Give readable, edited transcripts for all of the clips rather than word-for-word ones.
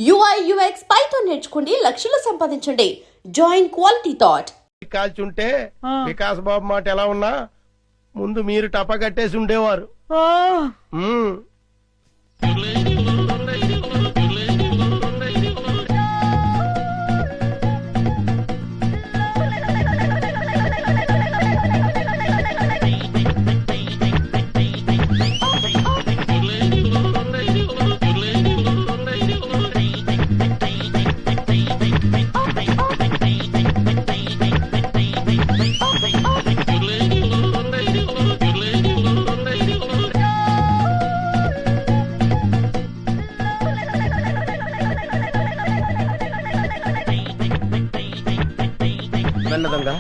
UI UX Python నేర్చుకోండి, లక్షలు సంపాదించండి. Join Quality Thought. కాల్చుంటే వికాస్ బాబు మాట ఎలా ఉన్నా ముందు మీరు టపా కట్టేసి ఉండేవారు. దొంగ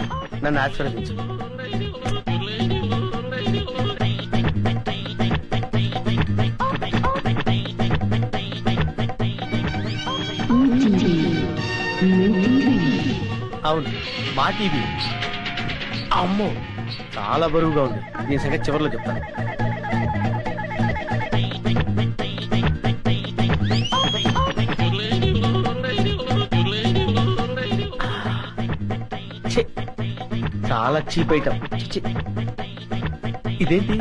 నన్ను ఆశీర్వదించు. అవును, మా టీవీ. అమ్మో, చాలా బరువుగా ఉంది. దీని సంగతి చివరిలో చెప్తాను. చాలా చీప్ ఐటమ్. ఇదేంటి?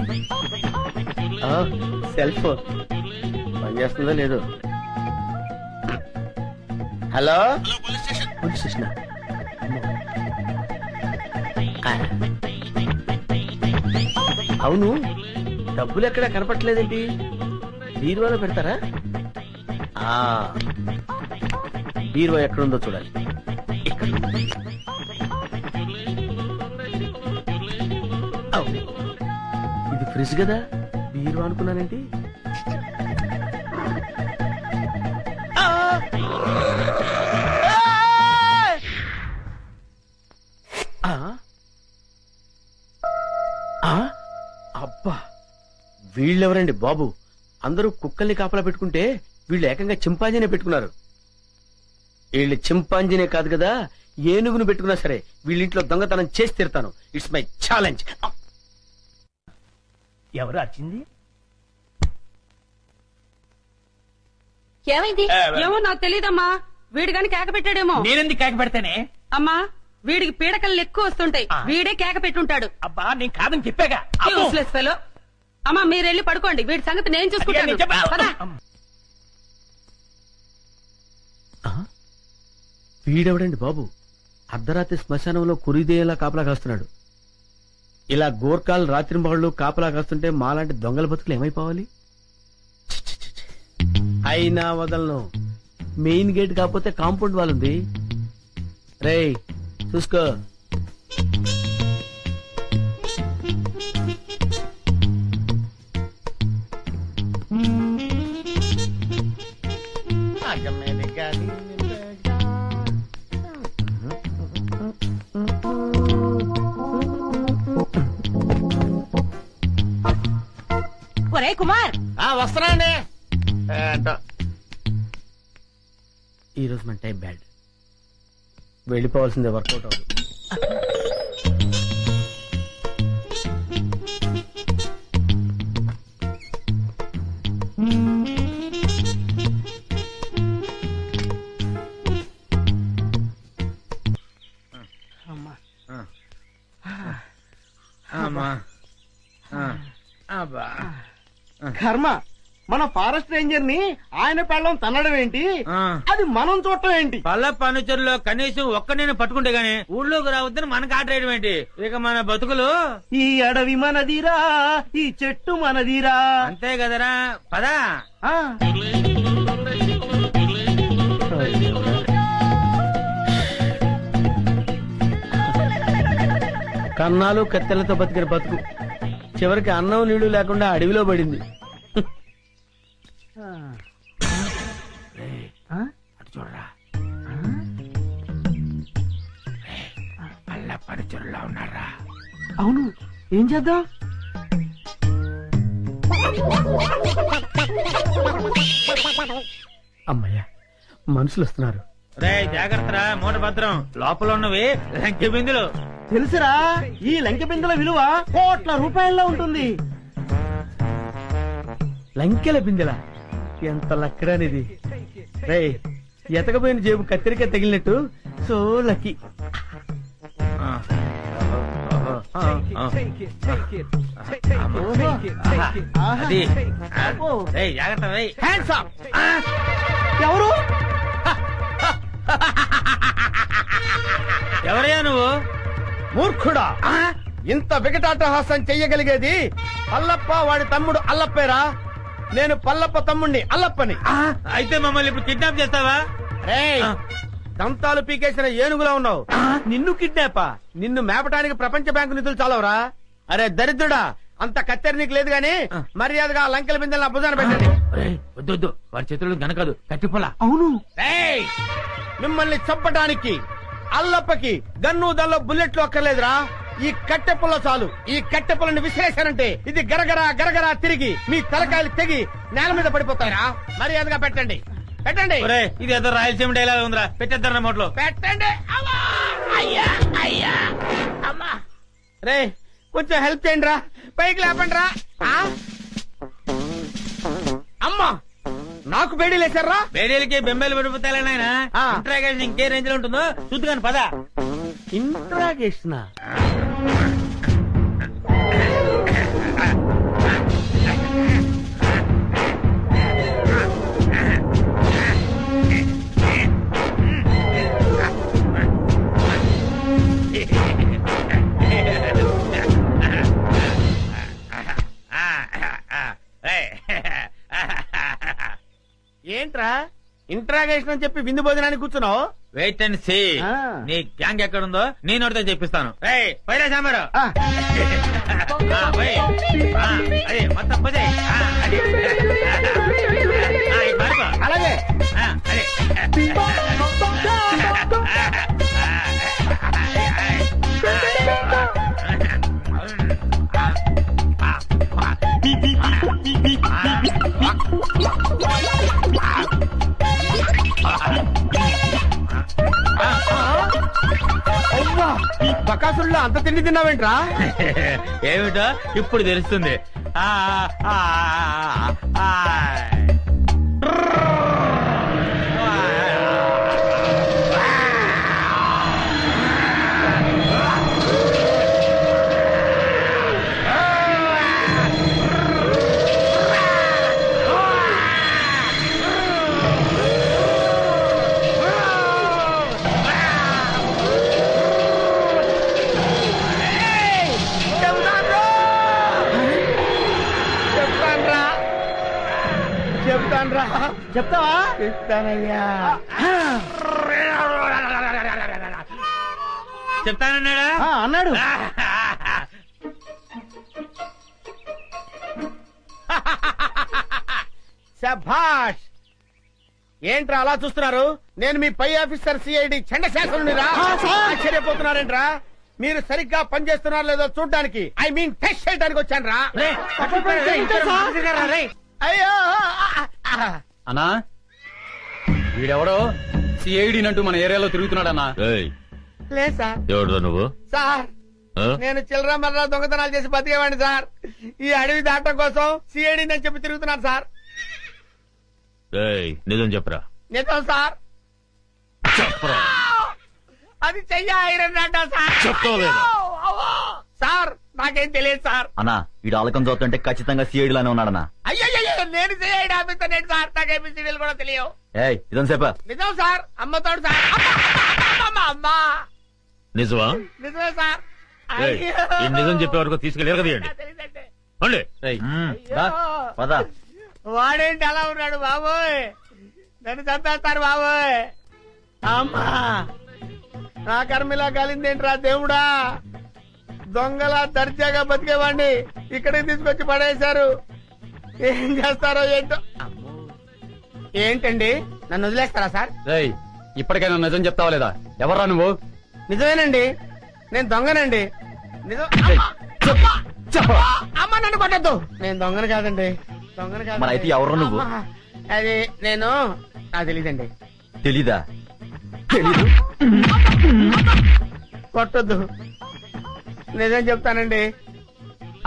సెల్ ఫోన్ పనిచేస్తుందో లేదో. Hello, police station. అవును, డబ్బులు ఎక్కడా కనపట్లేదేంటి? బీరువాలో పెడతారా? బీరువా ఎక్కడుందో చూడాలి. ఇక్కడ ఇది ఫ్రిడ్జ్ కదా, బీరువా అనుకున్నానేంటి? అబ్బా, వీళ్ళెవరండి బాబు? అందరూ కుక్కల్ని కాపలా పెట్టుకుంటే వీళ్ళు ఏకంగా చింపాంజీనే పెట్టుకున్నారు. వీళ్ళు చింపాంజీనే కాదు కదా, ఏనుగును పెట్టుకున్నా సరే వీళ్ళింట్లో దొంగతనం చేసి తీరుతాను. It's my challenge. ఎవరు వచ్చింది? ఏమైంది? ఏమో నాకు తెలియదమ్మా. వీడు గాని కేక పెట్టాడేమో. నేనెందుకు కేక పెడతానే? అమ్మా, వీడికి పీడకలు ఎక్కువ వస్తుంటాయి. వీడే కేక పెట్టుంటాడు. అబ్బా, నేను కాదని చెప్పాగా. Useless fellow. అమ్మా, మీరెళ్ళి పడుకోండి. వీడి సంగతి నేను చూసుకుంటాను. పద. వీడెవడండి బాబు? అర్ధరాత్రి శ్మశానంలో కురిదేలా కాపలా కాస్తున్నాడు. ఇలా గోర్ఖాలు రాత్రింబళ్ళు కాపలా కాస్తుంటే మాలాంటి దొంగల బతుకులు ఏమైపోవాలి? అయినా వదలను. మెయిన్ గేట్ కాకపోతే కాంపౌండ్ వాల్ ఉంది. రేయ్, చూసుకో. ఒరే కుమార్, వస్తున్నాండి. ఈరోజు మన టైం బ్యాడ్. వెళ్ళిపోవాల్సిందే, వర్కౌట్ అవ్వదు. కర్మ, మన ఫారెస్ట్ రేంజర్ ని ఆయన పెళ్ళం తన్నడం ఏంటి? అది మనం చూడటం ఏంటి? పల్ల పనుచరులో కనీసం ఒక్క నేను పట్టుకుంటే గానీ ఊళ్ళోకి రావద్దని మనకు ఆటేయడం ఏంటి? ఇక మన బతుకులు. ఈ అడవి మనదిరా, ఈ చెట్టు మనదిరా. అంతే కదరా, పదా. కన్నాలు కత్తెలతో బతికిన బతుకు చివరికి అన్నం నీళ్లు లేకుండా అడవిలో పడింది. అటు చూడరా, పల్ల పనుచరులా ఉన్నారా? అవును, ఏం చేద్దాం? అమ్మయ్యా, మనుషులు వస్తున్నారు. రే, జాగ్రత్తరా, మూట భద్రం. లోపల ఉన్నవి లంకె బిందులు. తెలుసురా, ఈ లంకె బిందుల విలువ కోట్ల రూపాయల్లో ఉంటుంది. లంకెల బిందెలా? ఎంత లక్కడానిది. రేయ్, ఎతకపోయిన జేబు కత్తిరికాయ తగిలినట్టు సో లక్కీ. అది రేయ్, జాగ్రత్త రేయ్. Hands up. ఎవరు? ఎవరయ్యా నువ్వు? మూర్ఖుడా, ఇంత వికటాటహాసం చెయ్యగలిగేది పల్లప్ప వాడి తమ్ముడు అల్లప్పేరా. నేను పల్లప్ప తమ్ముణ్ణి అల్లప్పని. అయితే మమ్మల్ని ఇప్పుడు కిడ్నాప్ చేస్తావా? రేయ్, దంతాలు పీకేసిన ఏనుగులా ఉన్నావు. నిన్ను కిడ్నాపా? నిన్ను మేపటానికి ప్రపంచ బ్యాంకు నిధులు చాలవరా? అరే దరిద్రుడా, అంత కత్తెర నీకు లేదు గాని మర్యాదగా ఆ లంకెల బిందెలను అబ్బుదాన పెట్టండి. రేయ్, వద్దు వద్దు, వాడి చేతులు గనకదు, కట్టిపోలా. అవును. రేయ్, మిమ్మల్ని చంపటానికి అల్లప్పకి గన్ను దల్లో బుల్లెట్లు అక్కర్లేదురా. ఈ కట్టెపుల్ల చాలు. ఈ కట్టెపుల్లని విసిరేశానంటే ఇది గరగరా గరగరా తిరిగి మీ తలకాయలు తెగి నేల మీద పడిపోతాయిరా. మర్యాదగా పెట్టండి, పెట్టండి, ఒరేయ్, ఇది ఏదో రాయలసీమ డైలాగ్ ఉందిరా, పెట్టేద్దాం నోట్లో. పెట్టండి. అమ్మా! అయ్యా, అయ్యా, అమ్మా. రే, కొంచెం హెల్ప్ చేయండి రా, పైకి లేపండి రా. అమ్మా, నాకు బేడీ లేచారా? బేడీలకి బెంబేలు పడిపోతాయి నాయన. ఆ. ఇంట్రాగేషన్ ఇంకే రేంజ్ లో ఉంటుందో చూద్దుగాని పద. ఇంట్రాగేషన్. ఏంట్రా ఇంట్రాగేషన్ అని చెప్పి విందు భోజనానికి కూర్చున్నావు? Wait and see. ఆ. నీ గ్యాంగ్ ఎక్కడుందో నేను అడితే చెప్పిస్తాను. రేయ్, పైరా సాంబారు. ఆ. పోయ్. అదే మొత్తం పోసే. మారిపో. అలాగే. అదే అవ్వా, బకాసుల్లో అంత తిండి తిన్నావేంట్రా? ఏమిటో ఇప్పుడు తెలుస్తుంది. ఆ, ఆ, ఆ, ఆ. చెప్తాన్రా. చెప్తావా? చెప్తానయ్యా. చెప్తానన్నాడా? అన్నాడు. శభాష్. ఏంట్రా అలా చూస్తున్నారు? నేను మీ పై ఆఫీసర్ సిఐడి చండశాసనుడిరా. ఆశ్చర్యపోతున్నారేంట్రా? మీరు సరిగ్గా పనిచేస్తున్నారో లేదో చూడ్డానికి, ఐ మీన్ టెస్ట్ చేయడానికి వచ్చాను రా. అయ్యో, అన్నా వీడెవడో సిఐడి నంటూ మన ఏరియాలో తిరుగుతున్నాడన్నా. లేదు సార్. ఎవడో నువ్వు? సార్, నేను చిల్లర మర్ర దొంగతనాలు చేసి బతికేవాడిని సార్. ఈ అడవి దాటం కోసం సిఐడి అని చెప్పి తిరుగుతున్నాను సార్. నిజం చెప్పరా? నిజం సార్. అది చెయ్య ఐరన్ అంట సార్. చెప్తావులేదా? అవ్వో! సార్, నాకేం తెలియదు సార్. అన్నా వీడు ఆలకం చూస్తుంటే ఖచ్చితంగా సిఐడి లానే ఉన్నాడన్నా. అయ్యో, నేను సిఐడి ఆఫీసర్ నేను సార్. నాకు ఏబిసిడీలు కూడా తెలియవు. ఏయ్ ఇదని చెప్పా. నిజం సార్. అమ్మతోడు సార్. అమ్మా, నిజమా? నిజమే సార్. నిజం చెప్పే వరకు తీసుకెళ్ళారు కదండి. తెలియదంటే. పద. వాడేంటి అలా ఉన్నాడు బాబోయ్? నన్ను చంపేస్తారు బాబోయ్. అమ్మా, నా కర్మిలా కాలిందేంట్రా దేవుడా? దొంగలా దర్జాగా బతికేవాడిని ఇక్కడికి తీసుకొచ్చి పడేశారు. ఏం చేస్తారో ఏంటో. ఏంటండి, నన్ను వదిలేస్తారా సార్? ఏయ్ ఇప్పటికైనా నిజం చెప్తావా లేదా? ఎవర్రా నువ్వు? నిజమేనండి, నేను దొంగనండి. నిజం. అమ్మ, నన్ను కొట్టద్దు. నేను దొంగను కాదండి, దొంగను కాదు. మరి అయితే ఎవరు నువ్వు? అది నేను, నాకు తెలీదండి. తెలీదా? తెలీదు. కొట్టద్దు, నిజం చెప్తానండి.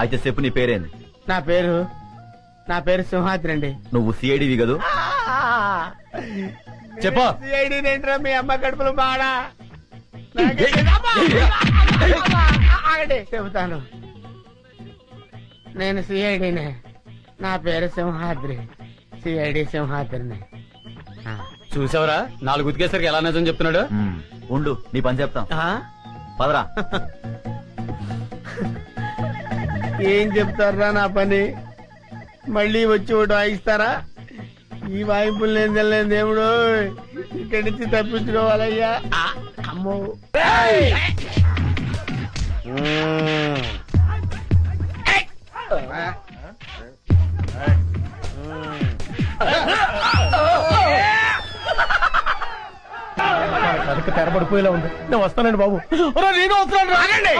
అయితే చెప్పు నీ పేరేంది? నా పేరు సింహాద్రి అండి. నువ్వు సిఐడివి కదూ? చెప్పు. సిఐడి ఏంట్రా మీ అమ్మ కడుపులో బాడా ఆగండి చెబుతాను. నేను సిఐడినే. నా పేరు సింహాద్రి. సిఐడి సింహాద్రిని. చూసావరా 4 ఉతికేసరికి ఎలా నిజం చెప్తున్నాడు. ఉండు నీ పని చెప్తాం. పదరా. ఏం చెప్తారా నా పని? మళ్ళీ వచ్చి ఒకటి వాయిస్తారా? ఈ వాయింపులు నేను తెలియదు దేవుడు. ఇక్కడి నుంచి తప్పించుకోవాలయ్యా. అమ్మో కనుక తెరబడిపోయేలా ఉంది. నేను వస్తానండి బాబు. నేను వస్తున్నాను. ఆగండి.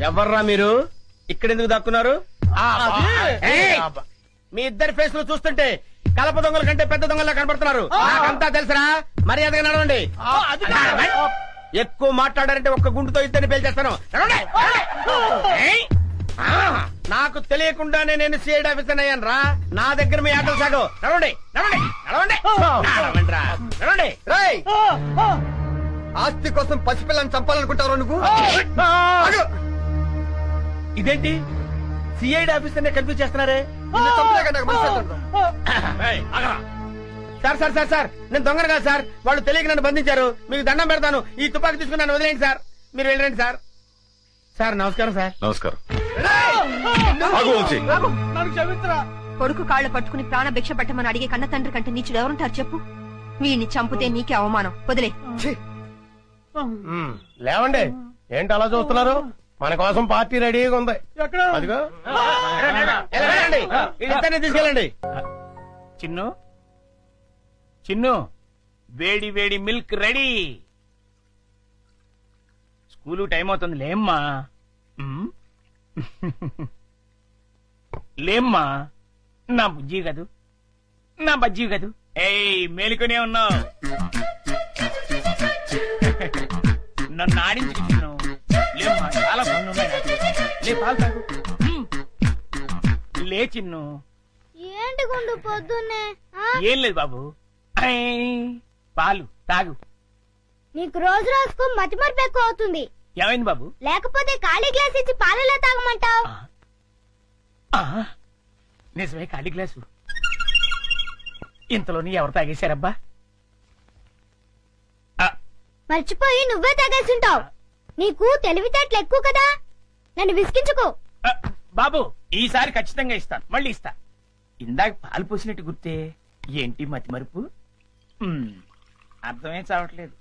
ఎవర్రా మీరు? ఇక్కడ ఎందుకు దక్కున్నారు? ఏయ్! మీ ఇద్దరి ఫేస్ లు చూస్తుంటే కలప దొంగల కంటే పెద్ద దొంగలా కనబడుతున్నారు. నాకంతా తెలుసురా. మర్యాదగా నడవండి. ఎక్కువ మాట్లాడారంటే ఒక్క గుండుతో ఇద్దరిని పేల్చేస్తాను. నడవండి. ఏయ్! నాకు తెలియకుండానే నేను సిఐడి ఆఫీసర్ అయ్యాను రా. నా దగ్గర మీ ఆటలు సాగు. నడవండి నడవండి నడవండి నడవండి రా. నడవండి. రేయ్! ఆస్తి కోసం పసిపిల్లని చంపాలనుకుంటావు నువ్వు? ఇదేంటి సిఐడి ఆఫీసర్ నే కన్ఫ్యూజ్ చేస్తున్నారే? నిన్ను చంపలేక నాకు మనసు అవుతుంది. ఏయ్, ఆగరా. సార్ సార్ సార్ సార్ నేను దొంగను కాదు సార్. వాళ్ళు తెలియక నన్ను బంధించారు. మీకు దండం పెడతాను. ఈ తుపాకీ తీసుకుని నన్ను వదిలేండి సార్. మీరు వెళ్ళండి సార్. సార్ నమస్కారం సార్. నమస్కారం. నన్ను క్షమించరా. కొడుకు కాళ్ళు పట్టుకుని ప్రాణ భిక్ష పెట్టమని అడిగే కన్న తండ్రి కంటే నీచుడు ఎవరుంటారు చెప్పు. వీడిని చంపితే నీకే అవమానం. వదిలే. లేవండి. ఏంటి అలా చూస్తున్నారు? మన కోసం పార్టీ రెడీగా ఉంది. అదిగో వెళ్ళండి. వీళ్ళిద్దరిని తీసుకెళ్ళండి. చిన్ను చిన్ను వేడి వేడి మిల్క్ రెడీ. స్కూలు టైం అవుతుంది. లేమ్మా. లేమ్మా. నా బుజ్జి కదూ, నా బజ్జీ కదూ. ఏయ్ మేలుకునే ఉన్నావు. నన్ను ఆడించుకుంటున్నావు. లేమ్మా, చాలా పనులు ఉన్నాయి నాకు. లే పాలు తాగు. లే చిన్ను. ఏంటి గుండు పొద్దున్నే? ఏం లేదు బాబు. ఐ, పాలు తాగు. నీకు రోజు రోజుకు మతిమరుపు ఎక్కువ అవుతుంది. ఏమైంది బాబు? లేకపోతే ఖాళీ గ్లాస్ ఇచ్చి పాలలో తాగమంటావు. నిజమే, ఖాళీ గ్లాసు. ఇంతలోని ఎవరు తాగేశారబ్బా? మర్చిపోయి నువ్వే తాగేసుంటావు. నీకు తెలివితేటలు ఎక్కువ కదా. నన్ను విసిగించుకో. బాబు ఈసారి ఖచ్చితంగా ఇస్తాను. మళ్ళీ ఇస్తా. ఇందాక పాలు పోసినట్టు గుర్తే. ఏంటి మతి మరుపు? అర్థమే చావట్లేదు.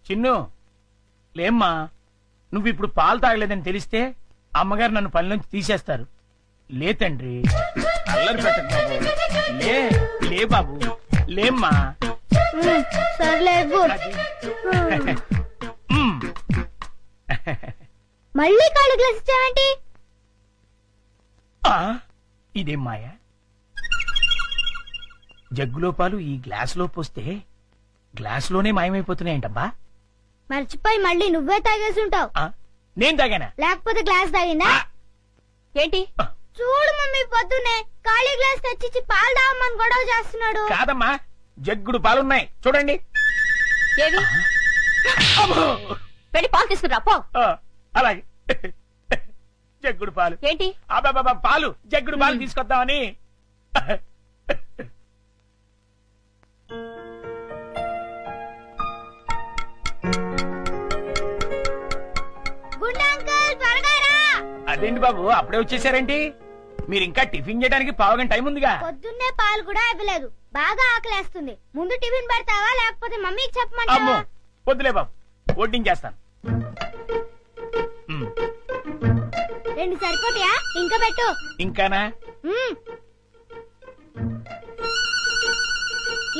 చిన్ను లేమ్మా. నువ్వు ఇప్పుడు పాలు తాగలేదని తెలిస్తే అమ్మగారు నన్ను పని నుంచి తీసేస్తారు. లే తండ్రి, అల్లరి పెట్టకు బాబు. లే లే బాబు, లేమ్మా. సర్లే అది. మళ్ళీ ఖాళీ గ్లాస్ ఇచ్చావేంటి? ఇదేం మాయా? జగ్గులో పాలు ఈ గ్లాసులో పోస్తే గ్లాసులోనే మాయమైపోతున్నాయంటబ్బా. మర్చిపోయి మళ్ళీ నువ్వే తాగేసుంటావు. నేను తాగానా? లేకపోతే గ్లాస్ తాగిందా? ఏంటి? చూడు మమ్మీ, పొద్దునే ఖాళీ గ్లాస్ తెచ్చిచ్చి పాలు తాగమని గొడవ చేస్తున్నాడు. కాదమ్మా, జగ్గుడు పాలున్నాయి చూడండి. ఏవి? వెళ్ళి పాలు తీసుకురా పో. అలాగే. జగ్గుడు పాలు ఏంటి? అబ్బాబా పాలు, జగ్గుడు పాలు తీసుకొద్దామని. గుండా అంకుల్, త్వరగా రా. అదేంటి బాబు అప్పుడే వచ్చేసారేంటి? మీరు ఇంకా టిఫిన్ చేయడానికి పావుగంట టైం ఉందిగా. పొద్దున్నే పాలు కూడా ఇవ్వలేదు. బాగా ఆకలేస్తుంది. ముందు టిఫిన్ పెడతావా లేకపోతే మమ్మీకి అమ్మో చెప్పమంటావా? వద్దులే బాబు, వడ్డించేస్తాను. 2 సరిపోతాయా? ఇంకా పెట్టు. ఇంకానా?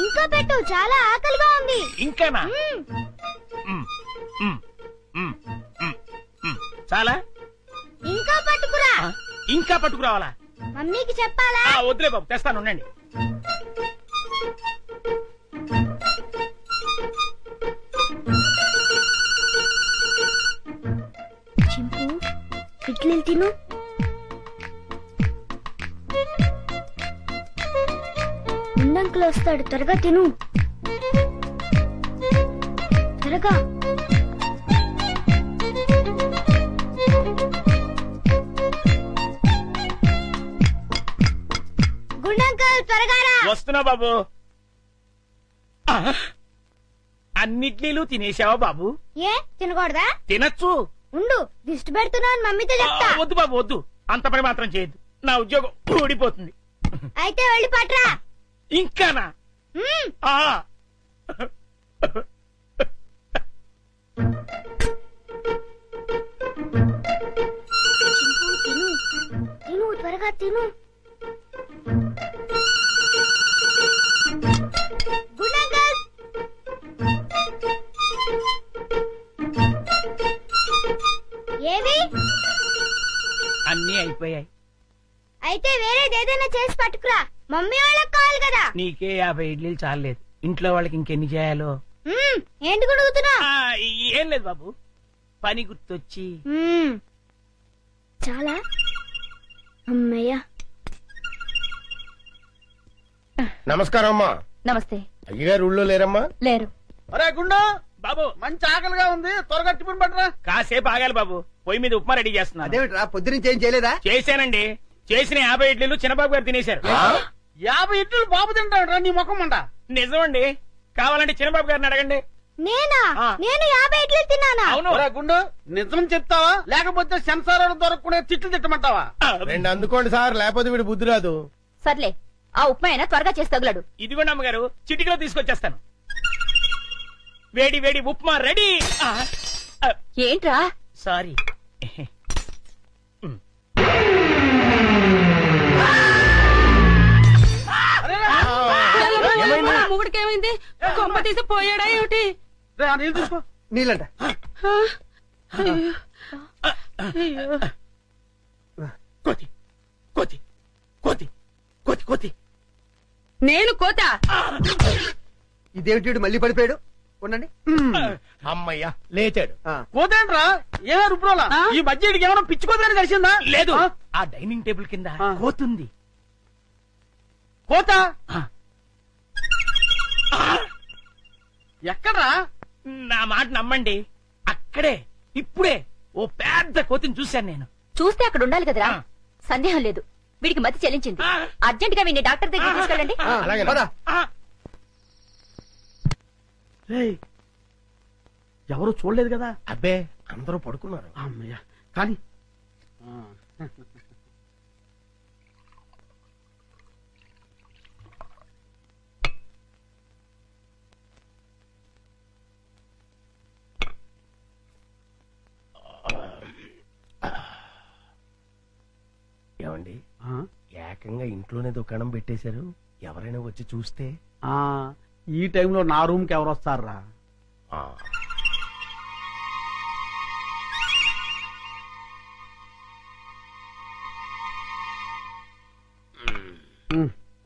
ఇంకా పెట్టు, చాలా ఆకలిగా ఉంది. ఇంకానా? మ్మ్. చాలా? ఇంకా పట్టుకురా. ఇంకా పట్టుకురావాలా? మమ్మీకి చెప్పాలా? వద్దులే బాబు, తెస్తాను ఉండండి. చింపు, ఇడ్లీలు తిను. గుండంకులు వస్తాడు, త్వరగా తిను. త్వరగా. గుండంకుల్ త్వరగా రా. వస్తున్నా బాబు. అన్నిట్లీలు తినేసావా బాబు? ఏ తినకూడదా? తినచ్చు. ఉండు, దిష్టి పెడుతున్నావు మమ్మీతో చెప్తా. వద్దు బాబు వద్దు, అంత పని మాత్రం చేయొద్దు. నా ఉద్యోగం ఊడిపోతుంది. అయితే వెళ్ళి పట్రా. ఇంకానా? మ్మ్. ఆ. తిను తిను, త్వరగా తిను. గుండంకుల్. ఏవి? అన్నీ అయిపోయాయి. అయితే వేరేది ఏదైనా చేసి పట్టుకురా, మమ్మీ వాళ్ళకి కావాలి కదా. నీకే 50 ఇడ్లీలు చాలేదు, ఇంట్లో వాళ్ళకి ఇంకెన్ని చేయాలో. ఏంటి గుడుగుతున్నా? ఏం లేదు బాబు, పని గుర్తొచ్చి. చాలా అమ్మయ్యా. నమస్కారం అమ్మా. నమస్తే. అయ్యగారు ఊళ్ళో లేరమ్మా? లేరు. అరే గుండు, బాబు మంచి ఆకలిగా ఉంది, త్వరగా టిఫిన్ పట్టరా. కాసేపు ఆగాలి బాబు, పొయ్యి మీద ఉప్మా రెడీ చేస్తున్నా. అదేమిట్రా పొద్దునుంచి ఏం చేయలేదా? చేశానండి, చేసిన 50 ఇడ్లీలు చిన్నబాబు గారు తినేశారు. 50 ఇడ్లీలు బాబు తింటాడు నీ ముఖం అంట. నిజమండి, కావాలంటే చిన్నబాబు గారిని అడగండి. నేనా? ఆ. నేను 50 ఇడ్లీ తిన్నానా? అవును. ఒరే గుండు, నిజం చెప్తావా లేకపోతే సెన్సార్ దొరకకుండా తిట్లు తిట్టమంటావా? రెండు అందుకోండి సార్, లేకపోతే వీడి బుద్ధి రాదు. సర్లే, ఆ ఉప్మా అయినా త్వరగా చేసి తగులాడు. ఇదిగోండి అమ్మగారు, చిటికలో తీసుకొచ్చేస్తాను. వేడి వేడి ఉప్మా రెడీ. ఏంట్రా? సారీ. మొగుడికి ఏమైంది? కొంప తీసి పోయాడా ఏమిటి? రే, ఆ నీళ్ళు తీసుకో. నీళ్ళంట. కోతి కోతి కోతి కోతి కోతి. నేను కోత. ఇదేమిటి వీడు మళ్ళీ పడిపోయాడు? ఉండండి. అమ్మయ్యా లేచాడు. పోతేంట్రా ఏమే రుబ్రోలా? ఈ మధ్య వీడికి ఏమైనా పిచ్చి కోతని తెలిసిందా? లేదు, ఆ డైనింగ్ టేబుల్ కింద కోతుంది. కోత ఎక్కడ్రా? నా మాట నమ్మండి, అక్కడే ఇప్పుడే ఓ పెద్ద కోతిని చూశాను నేను. చూస్తే అక్కడ ఉండాలి కదరా. సందేహం లేదు, వీడికి మతి చెల్లించింది. అర్జెంట్ గా వీడిని డాక్టర్ దగ్గర తీసుకెళ్ళండి. అలాగే పద. రేయ్, ఎవరు చూడలేదు కదా? అబ్బే అందరూ పడుకున్నారు. అమ్మయ్యా, కానీ ఏమండి, ఏకంగా ఇంట్లోనే దుకాణం పెట్టేశారు. ఎవరైనా వచ్చి చూస్తే? ఈ టైంలో నా రూమ్ కి ఎవరు వస్తారా? ఆ.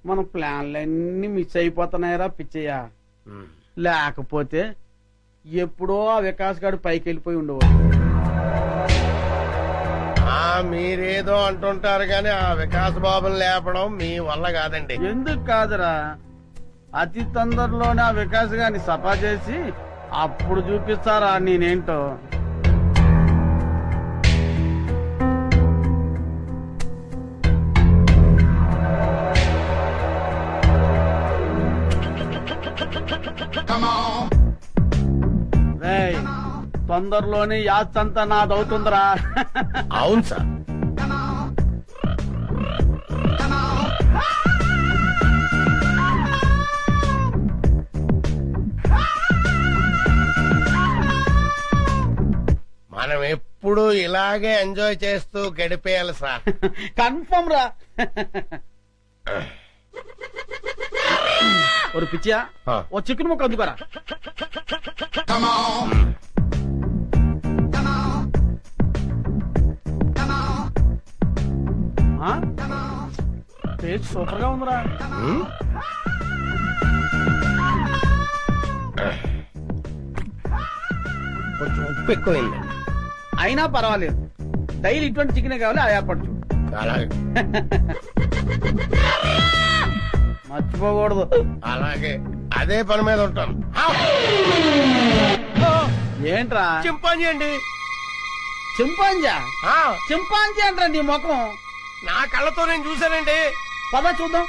మన ప్లాన్లన్నీ మిస్ అయిపోతున్నాయరా పిచ్చయ్యా. లేకపోతే ఎప్పుడో ఆ వికాస్ గారు పైకి వెళ్ళిపోయి ఉండేవాడు. మీరేదో అంటుంటారు గాని ఆ వికాస్ బాబుని లేపడం మీ వల్ల కాదండి. ఎందుకు కాదురా, అతి తొందరలోనే ఆ వికాస్ గారిని సఫా చేసి అప్పుడు చూపిస్తారా నేనేంటో. రేయ్, తొందరలోనే యాత్రంతా నాదవుతుందిరా. అవును సార్. మనం ఎప్పుడు ఇలాగే ఎంజాయ్ చేస్తూ గడిపేయాలి సార్. కన్ఫర్మ్ రా. ఒక పిచ్చియా, ఓ చికెన్ ముక్క అందుకోరా. టేస్ట్ సూపర్ గా ఉందిరా. కొంచెం ఉప్పు ఎక్కువైంది. అయినా పర్వాలేదు, డైలీ ఇటువంటి చికెన్ కావాలి, ఆ ఏర్పాటు చూడు. అలాగే. మర్చిపోకూడదు. అలాగే అదే పని మీద ఉంటాను. ఏంట్రా? చింపాంజీ అండి. చింపాంజా? చింపాంజీ అంటారా నీ ముఖం? నా కళ్ళతో నేను చూశానండి. పద చూద్దాం.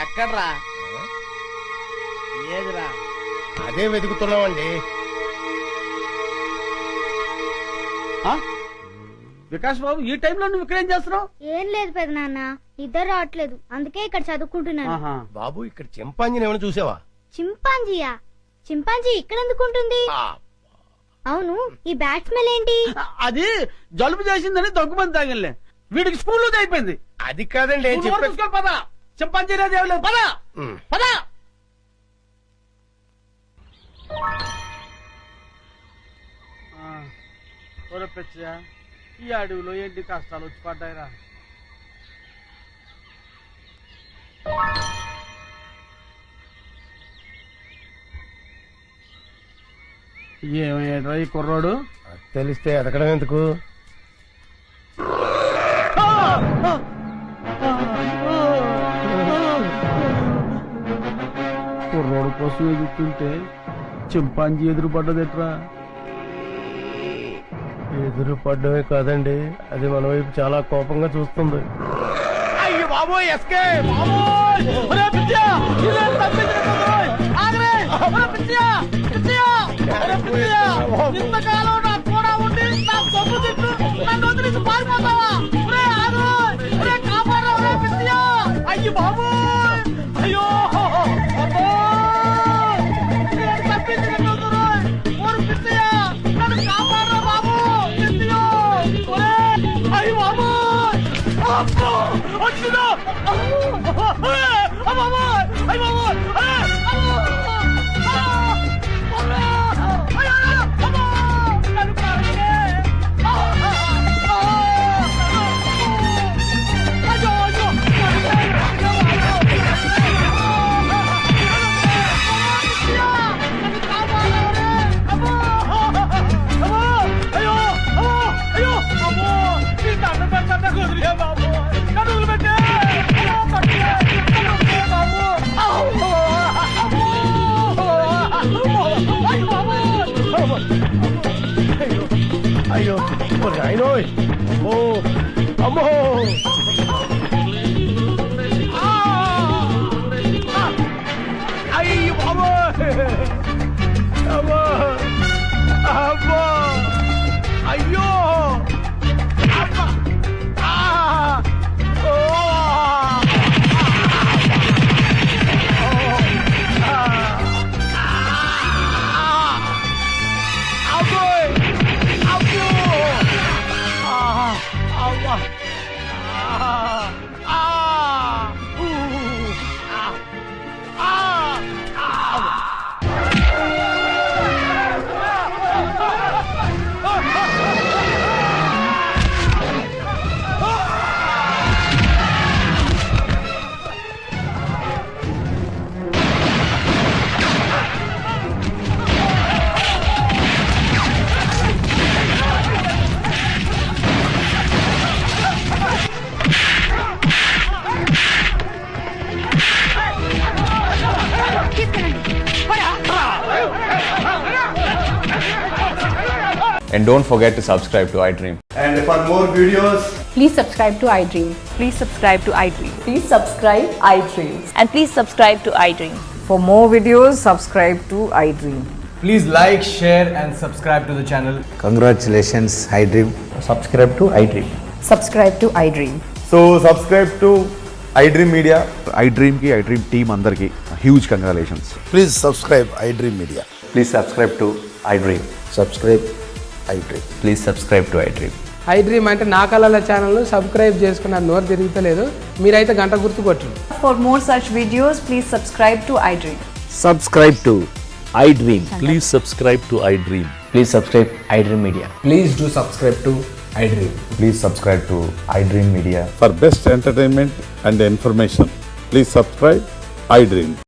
ఎక్కడ్రా? ఏదిరా? అదే వెతుకుతున్నామండి. వికాస్ బాబు, ఈ టైంలో నువ్వు ఇక్కడేం చేస్తున్నావు? ఏం లేదు పెద్ద నాన్న, నిద్ర రావట్లేదు, అందుకే ఇక్కడ చదువుకుంటున్నాను. బాబు, ఇక్కడ చింపాంజీని ఏమైనా చూసావా? చింపాంజీయా? చింపాంజీ ఇక్కడ ఎందుకుంటుంది? అవును, ఈ బ్యాట్ స్మెల్ ఏంటి? అది జలుబు చేసిందని దగ్గుమంది తాగిలే. వీడికి స్కూల్లో అయిపోయింది. అది కాదండి. పద, చింపాంజీ లేదు. పద పద. పిచ్చా, ఈ అడవిలో ఎన్ని కష్టాలు వచ్చి పడ్డాయిరా. ఏమయ్యాడ్రా ఈ కుర్రోడు? తెలిస్తే ఎదగడం ఎందుకు? కుర్రోడు కోసం ఎదుగుతుంటే చింపాంజీ ఎదురుపడ్డదెట్రా? ఎదురు పడ్డమే కాదండి, అది మన వైపు చాలా కోపంగా చూస్తుంది. అయ్యో బాబోయ్, ఎస్కే ఇంతకాలం నాకు కూడా ఉండి నా సొమ్ము తిట్టు నన్ను వదిలేసి పారిపోతావా? కాపాడరా పిచ్చియా. అయ్యో బాబోయ్, అయ్యో అయ్యో అయ్యో, ఓ అమ్మో, అయ్యో బాబో, అమ్మో అమ్మో, అయ్యో అమ్మా, ఓ And don't forget to subscribe to iDream. And for more videos, Please subscribe to iDream. Please subscribe to iDream. Please subscribe iDream. And please subscribe to iDream. For more videos, subscribe to iDream. Please like, share and subscribe to the channel. Congratulations iDream. Subscribe to iDream. Subscribe to iDream. so subscribe to iDream Media. iDream ki iDream team andarki huge congratulations. Please subscribe iDream Media. Please subscribe to iDream. Subscribe iDream. Please subscribe to iDream. iDream అంటే నా కళల channel subscribe చేసుకున్న నోరు తిరుగుతలేదు, మీరైతే గంట గుర్తు కొట్టండి. For more such videos, please subscribe to iDream. Subscribe to iDream. Please subscribe to iDream. Please subscribe iDream Media. Please do subscribe to iDream. Please subscribe to iDream Media. For best entertainment and information, please subscribe iDream.